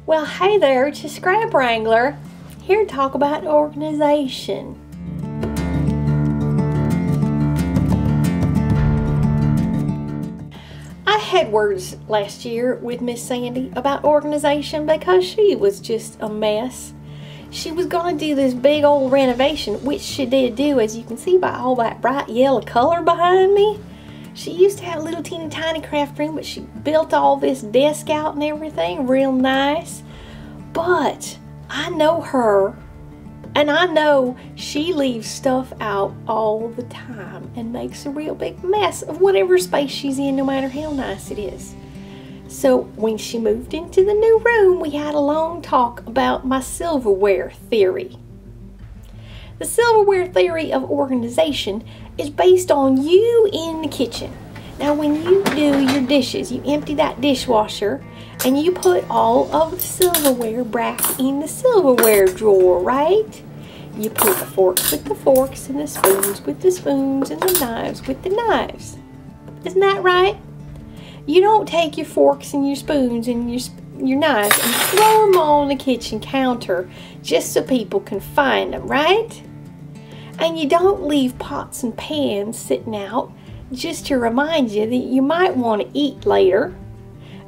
Well, hey there, it's your Scrap Wrangler, here to talk about organization. I had words last year with Miss Sandy about organization because she was just a mess. She was going to do this big old renovation, which she did do, as you can see by all that bright yellow color behind me. She used to have a little teeny tiny craft room, but she built all this desk out and everything real nice. But I know her, and I know she leaves stuff out all the time and makes a real big mess of whatever space she's in, no matter how nice it is. So when she moved into the new room, we had a long talk about my silverware theory. The silverware theory of organization is based on you in the kitchen. Now when you do your dishes, you empty that dishwasher and you put all of the silverware back in the silverware drawer, right? You put the forks with the forks and the spoons with the spoons and the knives with the knives. Isn't that right? You don't take your forks and your spoons and your knives and throw them on the kitchen counter just so people can find them, right? And you don't leave pots and pans sitting out just to remind you that you might want to eat later.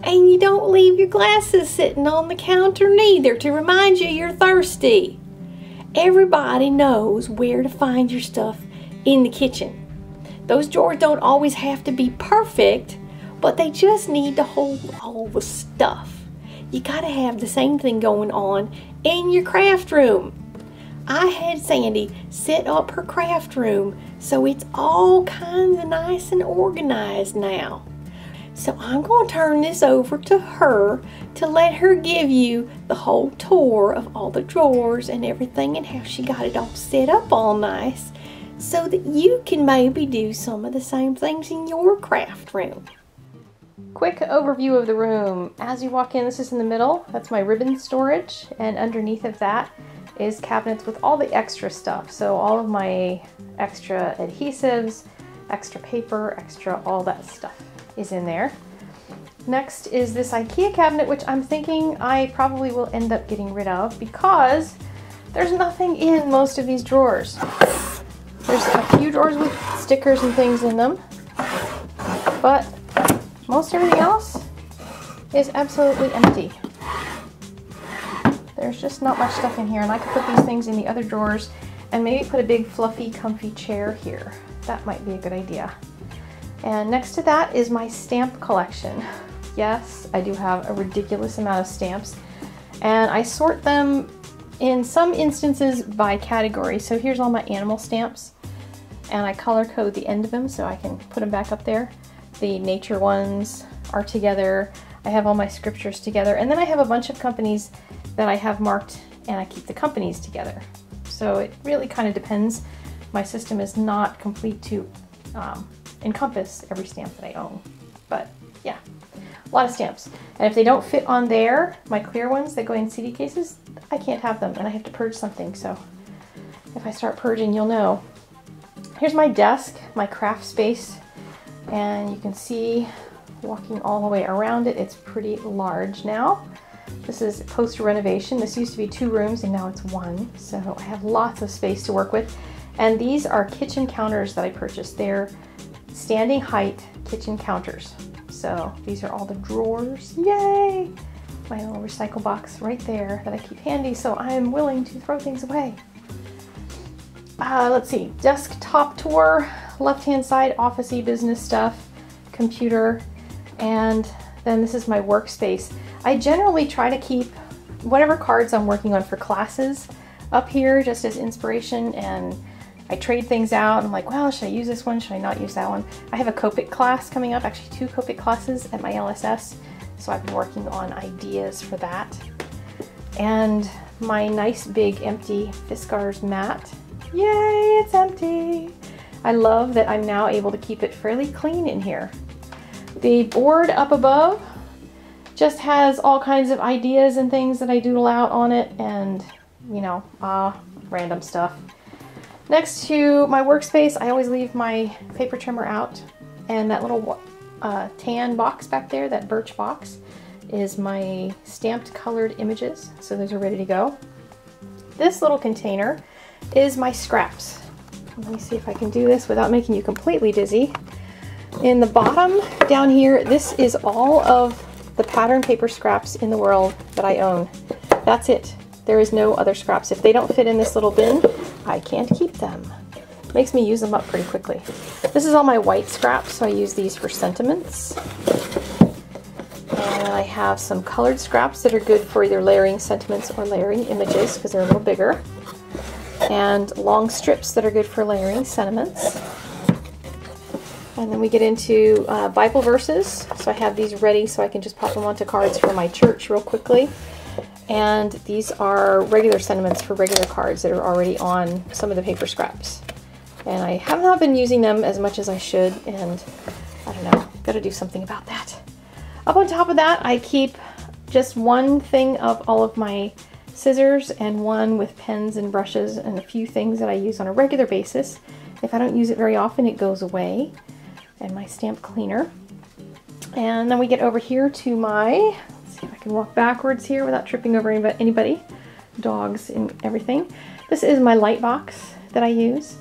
And you don't leave your glasses sitting on the counter neither to remind you you're thirsty. Everybody knows where to find your stuff in the kitchen. Those drawers don't always have to be perfect, but they just need to hold all the stuff. You gotta have the same thing going on in your craft room. I had Sandy set up her craft room so it's all kinds of nice and organized now. So I'm going to turn this over to her to let her give you the whole tour of all the drawers and everything and how she got it all set up all nice so that you can maybe do some of the same things in your craft room. Quick overview of the room. As you walk in, this is in the middle. That's my ribbon storage, and underneath of that is cabinets with all the extra stuff. So all of my extra adhesives, extra paper, extra all that stuff is in there. Next is this IKEA cabinet, which I'm thinking I probably will end up getting rid of because there's nothing in most of these drawers. There's a few drawers with stickers and things in them, but most everything else is absolutely empty. There's just not much stuff in here, and I could put these things in the other drawers and maybe put a big fluffy comfy chair here. That might be a good idea. And next to that is my stamp collection. Yes, I do have a ridiculous amount of stamps, and I sort them in some instances by category. So here's all my animal stamps, and I color code the end of them so I can put them back up there. The nature ones are together. I have all my scriptures together, and then I have a bunch of companies that I have marked, and I keep the companies together. So it really kind of depends. My system is not complete to encompass every stamp that I own, but yeah, a lot of stamps. And if they don't fit on there, my clear ones that go in CD cases, I can't have them, and I have to purge something. So if I start purging, you'll know. Here's my desk, my craft space, and you can see walking all the way around it, it's pretty large now. This is post-renovation. This used to be 2 rooms and now it's 1. So I have lots of space to work with. And these are kitchen counters that I purchased. They're standing height kitchen counters. So these are all the drawers. Yay! My little recycle box right there that I keep handy so I'm willing to throw things away. Let's see, desktop tour, left-hand side, office-y business stuff, computer, and then this is my workspace. I generally try to keep whatever cards I'm working on for classes up here just as inspiration, and I trade things out. I'm like, well, should I use this one? Should I not use that one? I have a Copic class coming up, actually 2 Copic classes at my LSS, so I've been working on ideas for that. And my nice big empty Fiskars mat. Yay, it's empty! I love that I'm now able to keep it fairly clean in here. The board up above just has all kinds of ideas and things that I doodle out on it, and you know, random stuff. Next to my workspace, I always leave my paper trimmer out, and that little tan box back there, that birch box, is my stamped colored images. So those are ready to go. This little container is my scraps. Let me see if I can do this without making you completely dizzy. In the bottom down here, this is all of the pattern paper scraps in the world that I own. That's it. There is no other scraps. If they don't fit in this little bin, I can't keep them. Makes me use them up pretty quickly. This is all my white scraps, so I use these for sentiments. And I have some colored scraps that are good for either layering sentiments or layering images because they're a little bigger. And long strips that are good for layering sentiments. And then we get into Bible verses. So I have these ready so I can just pop them onto cards for my church real quickly. And these are regular sentiments for regular cards that are already on some of the paper scraps. And I have not been using them as much as I should, and I don't know, got to do something about that. Up on top of that, I keep just one thing of all of my scissors and one with pens and brushes and a few things that I use on a regular basis. If I don't use it very often, it goes away. And my stamp cleaner. And then we get over here to my, let's see if I can walk backwards here without tripping over anybody, dogs and everything. This is my light box that I use.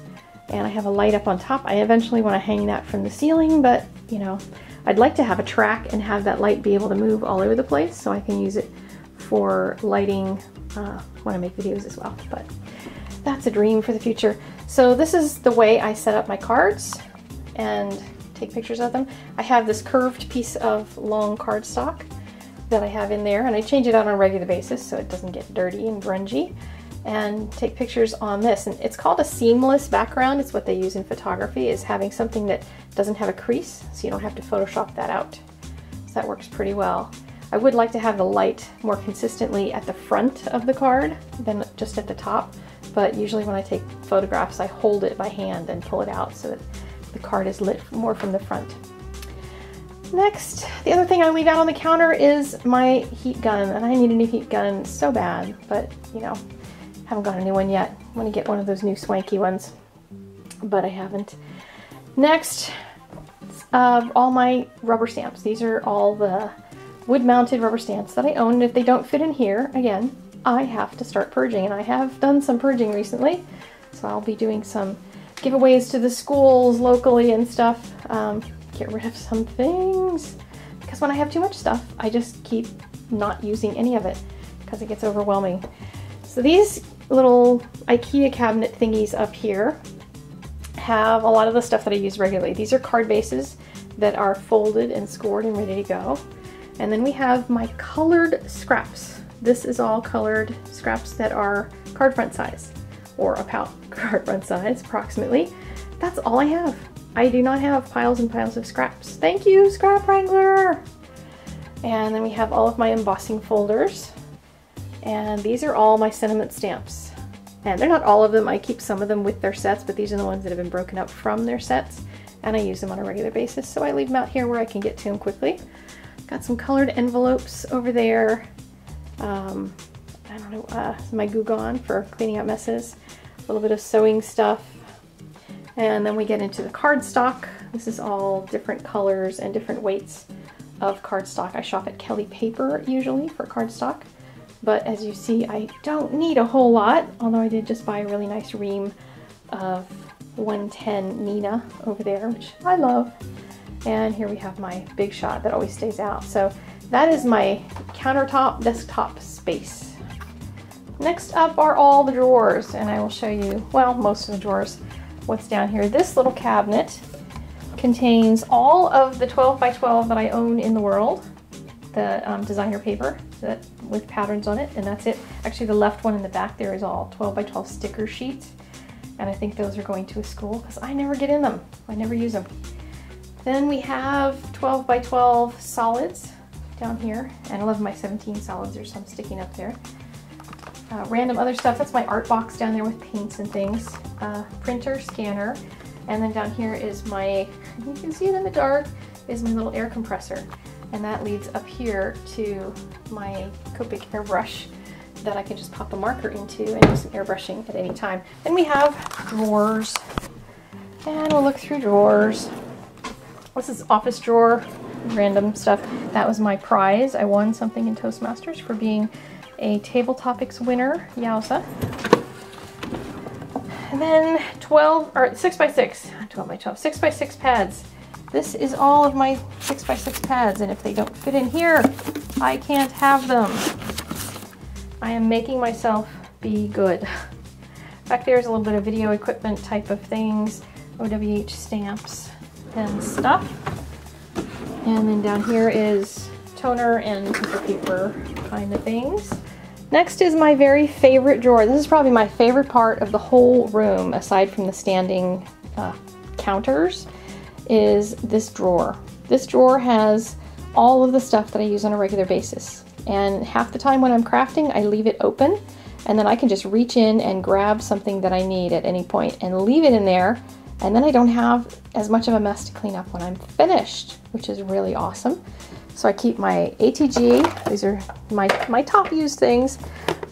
And I have a light up on top. I eventually want to hang that from the ceiling, but you know, I'd like to have a track and have that light be able to move all over the place so I can use it for lighting when I make videos as well. But that's a dream for the future. So this is the way I set up my cards and take pictures of them. I have this curved piece of long cardstock that I have in there, and I change it out on a regular basis so it doesn't get dirty and grungy. And take pictures on this, and it's called a seamless background. It's what they use in photography, is having something that doesn't have a crease, so you don't have to Photoshop that out. So that works pretty well. I would like to have the light more consistently at the front of the card than just at the top, but usually when I take photographs I hold it by hand and pull it out so that the card is lit more from the front. Next, the other thing I leave out on the counter is my heat gun, and I need a new heat gun so bad, but you know, haven't got a new one yet. I want to get one of those new swanky ones, but I haven't. Next, all my rubber stamps. These are all the wood-mounted rubber stamps that I own. And if they don't fit in here, again, I have to start purging, and I have done some purging recently. So I'll be doing some giveaways to the schools locally and stuff. Get rid of some things, because when I have too much stuff, I just keep not using any of it because it gets overwhelming. So these little IKEA cabinet thingies up here have a lot of the stuff that I use regularly. These are card bases that are folded and scored and ready to go. And then we have my colored scraps. This is all colored scraps that are card front size, or about card front size approximately. That's all I have. I do not have piles and piles of scraps. Thank you, Scrap Wrangler! And then we have all of my embossing folders. And these are all my sentiment stamps. And they're not all of them. I keep some of them with their sets, but these are the ones that have been broken up from their sets. And I use them on a regular basis, so I leave them out here where I can get to them quickly. Got some colored envelopes over there. I don't know, my Goo Gone for cleaning up messes. A little bit of sewing stuff. And then we get into the cardstock. This is all different colors and different weights of cardstock. I shop at Kelly Paper usually for cardstock. But as you see, I don't need a whole lot, although I did just buy a really nice ream of 110 Nina over there, which I love. And here we have my Big Shot that always stays out. So that is my countertop desktop space. Next up are all the drawers, and I will show you, well, most of the drawers, what's down here. This little cabinet contains all of the 12 by 12 that I own in the world, the designer paper that with patterns on it, and that's it. Actually, the left one in the back there is all 12 by 12 sticker sheets, and I think those are going to a school because I never get in them. I never use them. Then we have 12 by 12 solids down here, and I love my 17 solids. There's some sticking up there. Random other stuff. That's my art box down there with paints and things. Printer, scanner, and then down here is my, you can see it in the dark, is my little air compressor. And that leads up here to my Copic airbrush that I can just pop a marker into and do some airbrushing at any time. Then we have drawers, and we'll look through drawers. This is office drawer random stuff. That was my prize. I won something in Toastmasters for being a Table Topics winner. Yowza. And then 6x6 pads. This is all of my 6x6 pads, and if they don't fit in here, I can't have them. I am making myself be good. Back there is a little bit of video equipment type of things, OWH stamps and stuff. And then down here is toner and paper kind of things. Next is my very favorite drawer. This is probably my favorite part of the whole room, aside from the standing counters, is this drawer. This drawer has all of the stuff that I use on a regular basis. And half the time when I'm crafting, I leave it open, and then I can just reach in and grab something that I need at any point and leave it in there, and then I don't have as much of a mess to clean up when I'm finished, which is really awesome. So I keep my ATG, these are my top used things,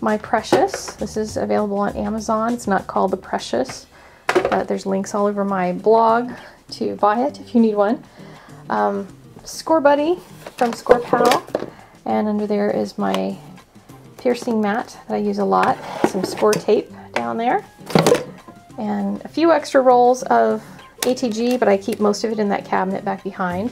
my Precious. This is available on Amazon. It's not called the Precious, but there's links all over my blog to buy it if you need one. Score Buddy from Score Pal, and under there is my piercing mat that I use a lot. Some score tape down there, and a few extra rolls of ATG, but I keep most of it in that cabinet back behind.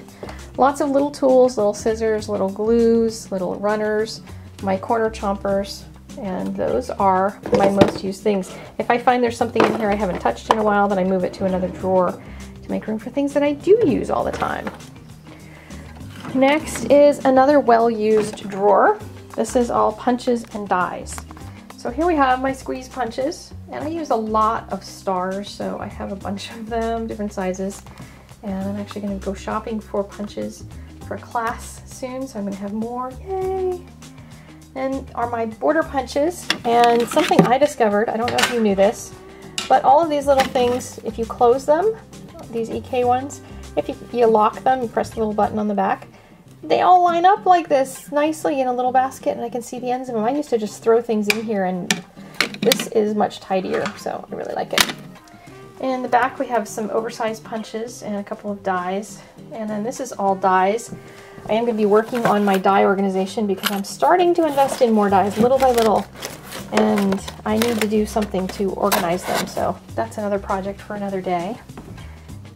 Lots of little tools, little scissors, little glues, little runners, my corner chompers, and those are my most used things. If I find there's something in here I haven't touched in a while, then I move it to another drawer to make room for things that I do use all the time. Next is another well-used drawer. This is all punches and dies. So here we have my squeeze punches, and I use a lot of stars, so I have a bunch of them, different sizes. And I'm actually going to go shopping for punches for a class soon, so I'm going to have more. Yay! And are my border punches, and something I discovered, I don't know if you knew this, but all of these little things, if you close them, these EK ones, if you lock them, you press the little button on the back, they all line up like this nicely in a little basket, and I can see the ends of them. I used to just throw things in here, and this is much tidier, so I really like it. In the back we have some oversized punches and a couple of dies, and then this is all dies. I am going to be working on my die organization because I'm starting to invest in more dies little by little, and I need to do something to organize them, so that's another project for another day.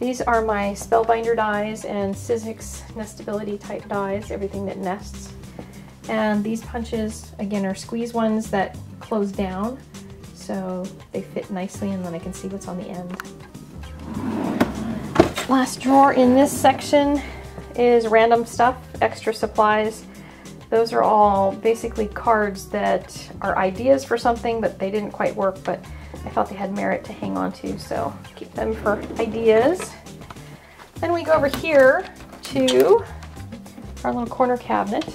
These are my Spellbinder dies and Sizzix nestability type dies, everything that nests. And these punches, again, are squeeze ones that close down, so they fit nicely, and then I can see what's on the end. Last drawer in this section is random stuff, extra supplies. Those are all basically cards that are ideas for something, but they didn't quite work, but I thought they had merit to hang on to, so keep them for ideas. Then we go over here to our little corner cabinet,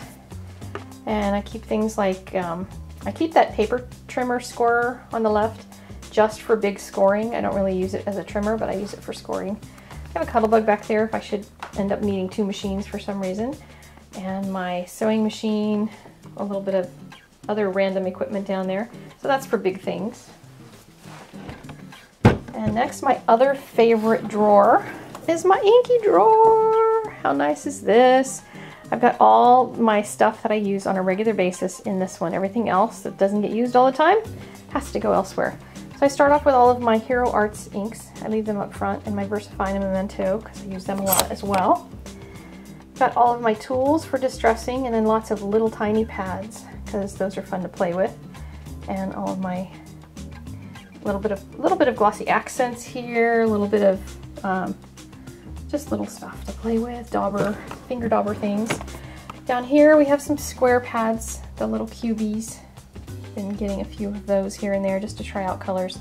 and I keep things like, I keep that paper trimmer scorer on the left just for big scoring. I don't really use it as a trimmer, but I use it for scoring. I have a Cuttlebug back there if I should end up needing two machines for some reason. And my sewing machine, a little bit of other random equipment down there. So that's for big things. And next, my other favorite drawer is my inky drawer. How nice is this? I've got all my stuff that I use on a regular basis in this one. Everything else that doesn't get used all the time has to go elsewhere. So I start off with all of my Hero Arts inks. I leave them up front, and my VersaFine and Memento because I use them a lot as well. Got all of my tools for distressing, and then lots of little tiny pads because those are fun to play with. And all of my little bit of glossy accents here, a little bit of just little stuff to play with, finger dauber things. Down here we have some square pads, the little cubies. Been getting a few of those here and there just to try out colors.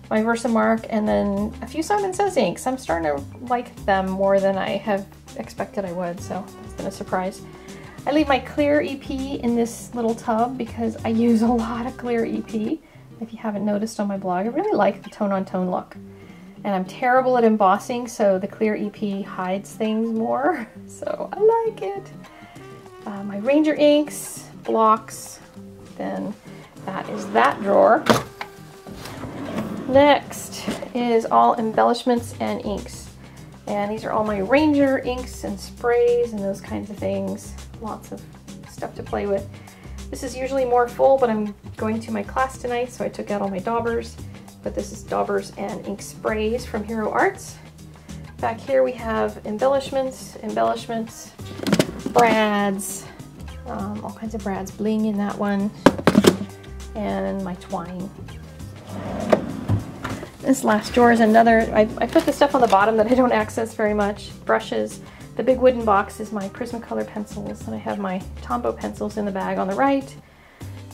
My Versamark, and then a few Simon Says inks. I'm starting to like them more than I have expected I would, so it's been a surprise. I leave my clear EP in this little tub because I use a lot of clear EP. If you haven't noticed on my blog, I really like the tone-on-tone look. And I'm terrible at embossing, so the clear EP hides things more, so I like it. My Ranger inks, blocks, then that is that drawer. Next is all embellishments and inks. And these are all my Wrangler inks and sprays and those kinds of things. Lots of stuff to play with. This is usually more full, but I'm going to my class tonight, so I took out all my daubers. But this is daubers and ink sprays from Hero Arts. Back here we have embellishments, brads, all kinds of brads, bling in that one, and my twine. This last drawer is another, I put the stuff on the bottom that I don't access very much. Brushes. The big wooden box is my Prismacolor pencils, and I have my Tombow pencils in the bag on the right.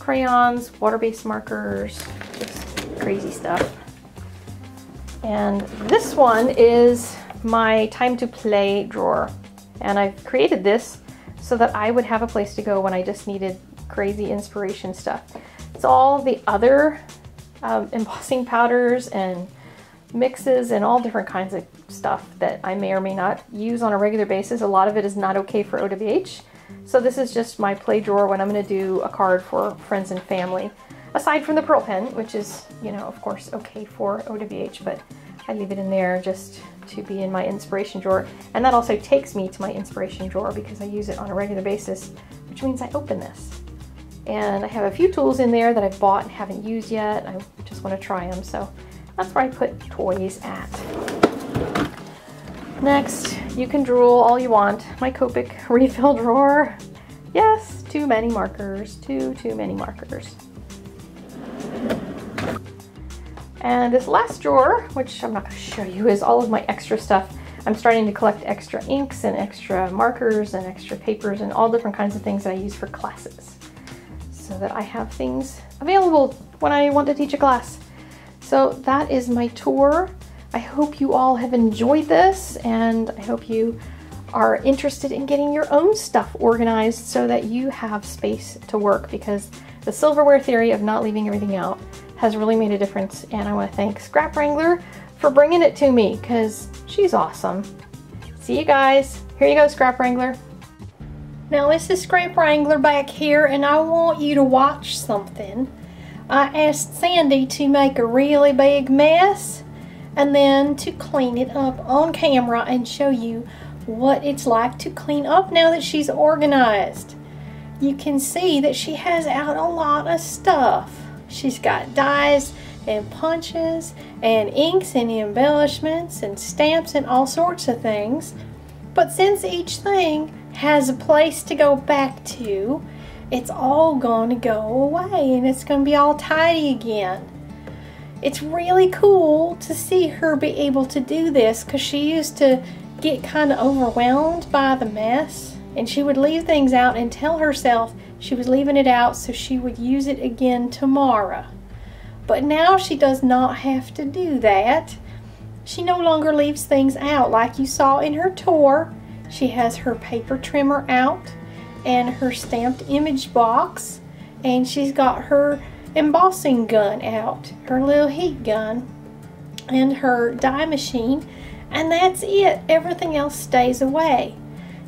Crayons, water-based markers, just crazy stuff. And this one is my time to play drawer. And I've created this so that I would have a place to go when I just needed crazy inspiration stuff. It's all the other embossing powders and mixes and all different kinds of stuff that I may or may not use on a regular basis. A lot of it is not okay for OWH. So this is just my play drawer when I'm going to do a card for friends and family. Aside from the pearl pen, which is, you know, of course, okay for OWH, but I leave it in there just to be in my inspiration drawer. And that also takes me to my inspiration drawer because I use it on a regular basis, which means I open this. And I have a few tools in there that I've bought and haven't used yet. I just want to try them, so that's where I put toys at. Next, you can drool all you want. My Copic refill drawer. Yes, too many markers, too many markers. And this last drawer, which I'm not going to show you, is all of my extra stuff. I'm starting to collect extra inks and extra markers and extra papers and all different kinds of things that I use for classes, so that I have things available when I want to teach a class. So that is my tour. I hope you all have enjoyed this, and I hope you are interested in getting your own stuff organized so that you have space to work, because the silverware theory of not leaving everything out has really made a difference, and I want to thank Scrap Wrangler for bringing it to me because she's awesome. See you guys. Here you go, Scrap Wrangler. Now this is Scrap Wrangler back here, and I want you to watch something. I asked Sandy to make a really big mess and then to clean it up on camera and show you what it's like to clean up now that she's organized. You can see that she has out a lot of stuff. She's got dies and punches and inks and embellishments and stamps and all sorts of things. But since each thing has a place to go back to, it's all going to go away and it's going to be all tidy again. It's really cool to see her be able to do this, because she used to get kind of overwhelmed by the mess, and she would leave things out and tell herself she was leaving it out so she would use it again tomorrow. But now she does not have to do that. She no longer leaves things out like you saw in her tour. She has her paper trimmer out and her stamped image box, and she's got her embossing gun out, her little heat gun, and her die machine, and that's it. Everything else stays away.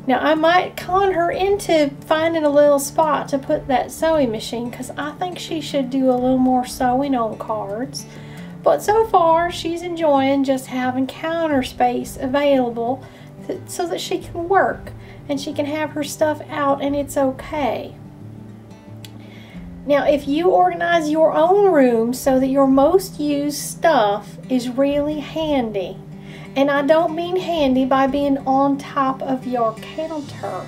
Now I might con her into finding a little spot to put that sewing machine, because I think she should do a little more sewing on cards. But so far she's enjoying just having counter space available so that she can work and she can have her stuff out, and it's okay. Now if you organize your own room so that your most used stuff is really handy, and I don't mean handy by being on top of your counter,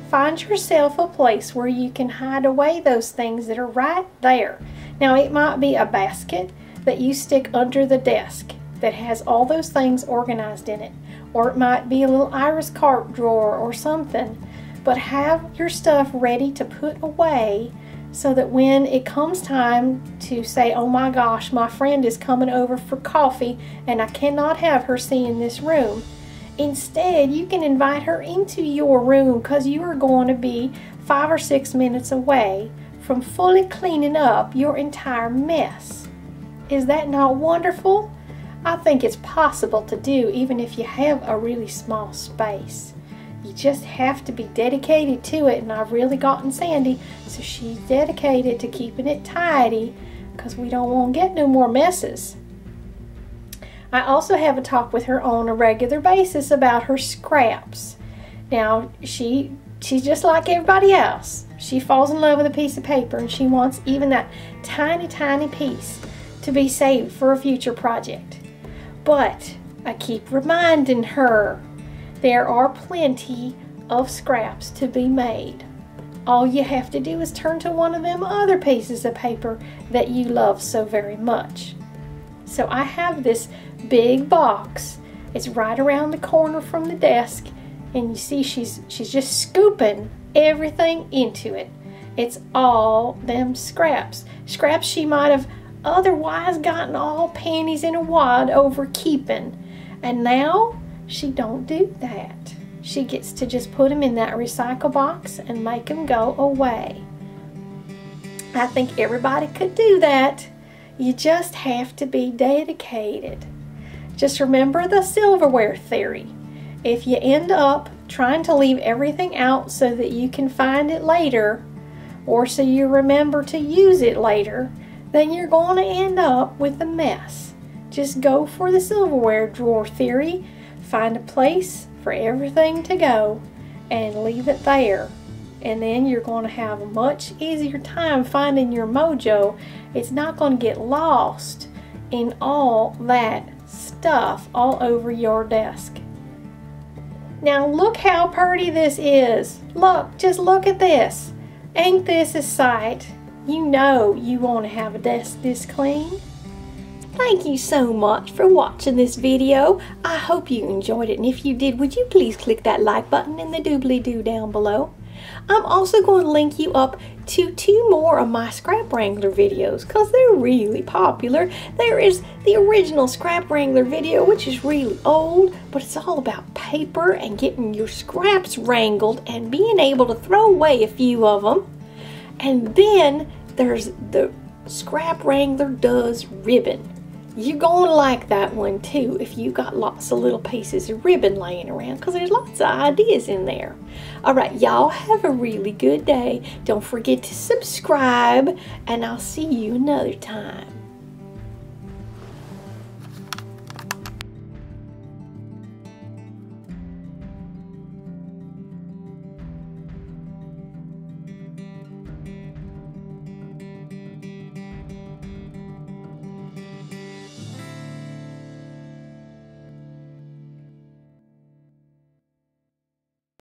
find yourself a place where you can hide away those things that are right there. Now it might be a basket that you stick under the desk that has all those things organized in it, or it might be a little iris cart drawer or something, but have your stuff ready to put away so that when it comes time to say, oh my gosh, my friend is coming over for coffee and I cannot have her see in this room, instead you can invite her into your room, because you are going to be 5 or 6 minutes away from fully cleaning up your entire mess. Is that not wonderful? I think it's possible to do even if you have a really small space. You just have to be dedicated to it, and I've really gotten Sandy so she's dedicated to keeping it tidy, because we don't want to get no more messes. I also have a talk with her on a regular basis about her scraps. Now, she's just like everybody else. She falls in love with a piece of paper, and she wants even that tiny, tiny piece to be saved for a future project. But I keep reminding her there are plenty of scraps to be made. All you have to do is turn to one of them other pieces of paper that you love so very much. So I have this big box. It's right around the corner from the desk, and you see she's just scooping everything into it. It's all them scraps. Scraps she might have otherwise gotten all panties in a wad over keeping. And now she don't do that. She gets to just put them in that recycle box and make them go away. I think everybody could do that. You just have to be dedicated. Just remember the silverware theory. If you end up trying to leave everything out so that you can find it later, or so you remember to use it later, then you're going to end up with a mess. Just go for the silverware drawer theory. Find a place for everything to go and leave it there. And then you're going to have a much easier time finding your mojo. It's not going to get lost in all that stuff all over your desk. Now look how pretty this is. Look, just look at this. Ain't this a sight? You know you want to have a desk this clean. Thank you so much for watching this video. I hope you enjoyed it, and if you did, would you please click that like button and the doobly-doo down below. I'm also going to link you up to 2 more of my Scrap Wrangler videos because they're really popular. There is the original Scrap Wrangler video, which is really old, but it's all about paper and getting your scraps wrangled and being able to throw away a few of them. And then there's the Scrap Wrangler Does Ribbon. You're going to like that one too if you got lots of little pieces of ribbon laying around, because there's lots of ideas in there. Alright, y'all have a really good day. Don't forget to subscribe, and I'll see you another time.